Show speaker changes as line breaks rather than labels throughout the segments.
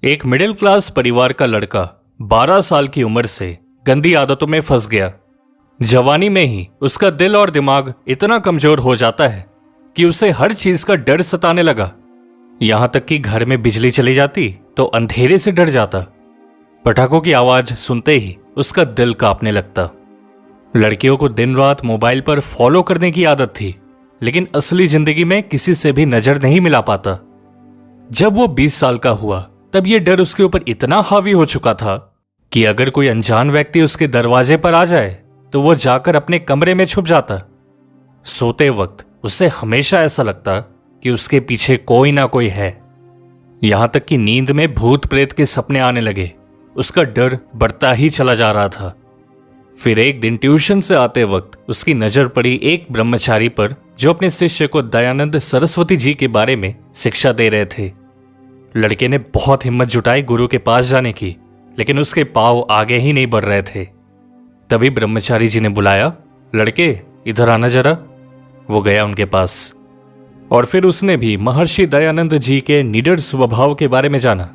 एक middle class परिवार का लड़का 12 साल की उम्र से गंदी आदतों में फंस गया। जवानी में ही उसका दिल और दिमाग इतना कमजोर हो जाता है कि उसे हर चीज का डर सताने लगा। यहां तक कि घर में बिजली चली जाती तो अंधेरे से डर जाता। पटाखों की आवाज सुनते ही उसका दिल कांपने लगता। लड़कियों को दिन रात मोबाइल पर फॉलो करने की आदत थी, लेकिन असली जिंदगी में किसी से भी नजर नहीं मिला पाता। जब वो 20 साल का हुआ तब ये डर उसके ऊपर इतना हावी हो चुका था कि अगर कोई अनजान व्यक्ति उसके दरवाजे पर आ जाए तो वो जाकर अपने कमरे में छुप जाता। सोते वक्त उसे हमेशा ऐसा लगता कि उसके पीछे कोई ना कोई है। यहां तक कि नींद में भूत प्रेत के सपने आने लगे। उसका डर बढ़ता ही चला जा रहा था। फिर एक दिन ट्यूशन से आते वक्त उसकी नजर पड़ी एक ब्रह्मचारी पर जो अपने शिष्य को दयानंद सरस्वती जी के बारे में शिक्षा दे रहे थे। लड़के ने बहुत हिम्मत जुटाई गुरु के पास जाने की, लेकिन उसके पांव आगे ही नहीं बढ़ रहे थे। तभी ब्रह्मचारी जी ने बुलाया, लड़के इधर आना जरा। वो गया उनके पास और फिर उसने भी महर्षि दयानंद जी के निडर स्वभाव के बारे में जाना।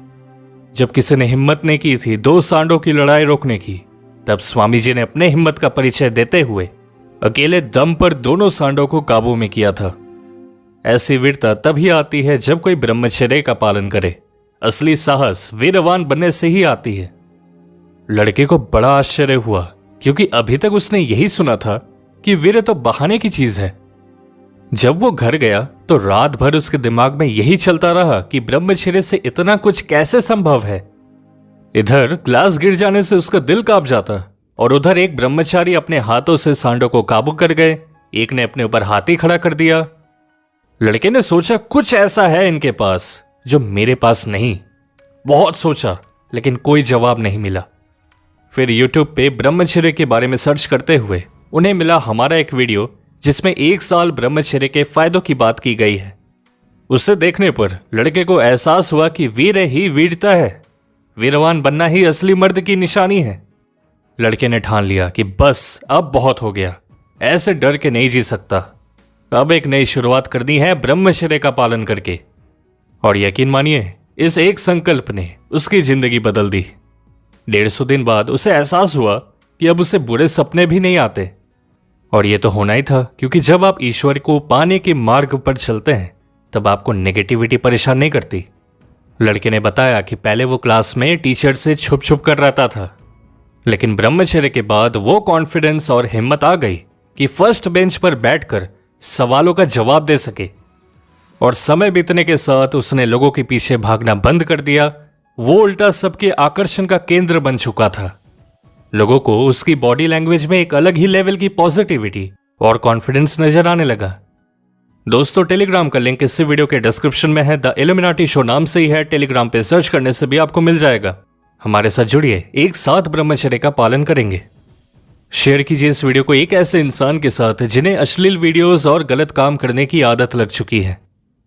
जब किसी ने हिम्मत नहीं की थी 2 सांडों की लड़ाई रोकने की, तब स्वामी जी ने अपने हिम्मत का परिचय देते हुए अकेले दम पर दोनों सांडों को काबू में किया था। ऐसी वीरता तभी आती है जब कोई ब्रह्मचर्य का पालन करे। असली साहस वीरवान बनने से ही आती है। लड़के को बड़ा आश्चर्य हुआ, क्योंकि अभी तक उसने यही सुना था कि वीर तो बहाने की चीज है। जब वो घर गया तो रात भर उसके दिमाग में यही चलता रहा कि ब्रह्मचर्य से इतना कुछ कैसे संभव है। इधर क्लास गिर जाने से उसका दिल कांप जाता और उधर एक ब्रह्मचारी अपने हाथों से सांडों को काबू कर गए। एक ने अपने ऊपर हाथी खड़ा कर दिया। लड़के ने सोचा कुछ ऐसा है इनके पास जो मेरे पास नहीं। बहुत सोचा, लेकिन कोई जवाब नहीं मिला। फिर YouTube पे ब्रह्मचर्य के बारे में सर्च करते हुए उन्हें मिला हमारा एक वीडियो जिसमें 1 साल ब्रह्मचर्य के फायदों की बात की गई है। उसे देखने पर लड़के को एहसास हुआ कि वीर ही वीरता है। वीरवान बनना ही असली मर्द की निशानी है। लड़के ने ठान लिया कि बस अब बहुत हो गया, ऐसे डर के नहीं जी सकता। अब एक नई शुरुआत करनी है ब्रह्मचर्य का पालन करके। और यकीन मानिए, इस एक संकल्प ने उसकी जिंदगी बदल दी। 150 दिन बाद उसे एहसास हुआ कि अब उसे बुरे सपने भी नहीं आते। और यह तो होना ही था, क्योंकि जब आप ईश्वर को पाने के मार्ग पर चलते हैं तब आपको नेगेटिविटी परेशान नहीं करती। लड़के ने बताया कि पहले वो क्लास में टीचर से छुप छुप कर रहता था, लेकिन ब्रह्मचर्य के बाद वो कॉन्फिडेंस और हिम्मत आ गई कि फर्स्ट बेंच पर बैठकर सवालों का जवाब दे सके। और समय बीतने के साथ उसने लोगों के पीछे भागना बंद कर दिया। वो उल्टा सबके आकर्षण का केंद्र बन चुका था। लोगों को उसकी बॉडी लैंग्वेज में एक अलग ही लेवल की पॉजिटिविटी और कॉन्फिडेंस नजर आने लगा। दोस्तों, टेलीग्राम का लिंक इस वीडियो के डिस्क्रिप्शन में है। द इल्यूमिनाटी शो नाम से ही है। टेलीग्राम पे सर्च करने से भी आपको मिल जाएगा। हमारे साथ जुड़िए, एक साथ ब्रह्मचर्य का पालन करेंगे। शेयर कीजिए इस वीडियो को एक ऐसे इंसान के साथ जिन्हें अश्लील वीडियोस और गलत काम करने की आदत लग चुकी है।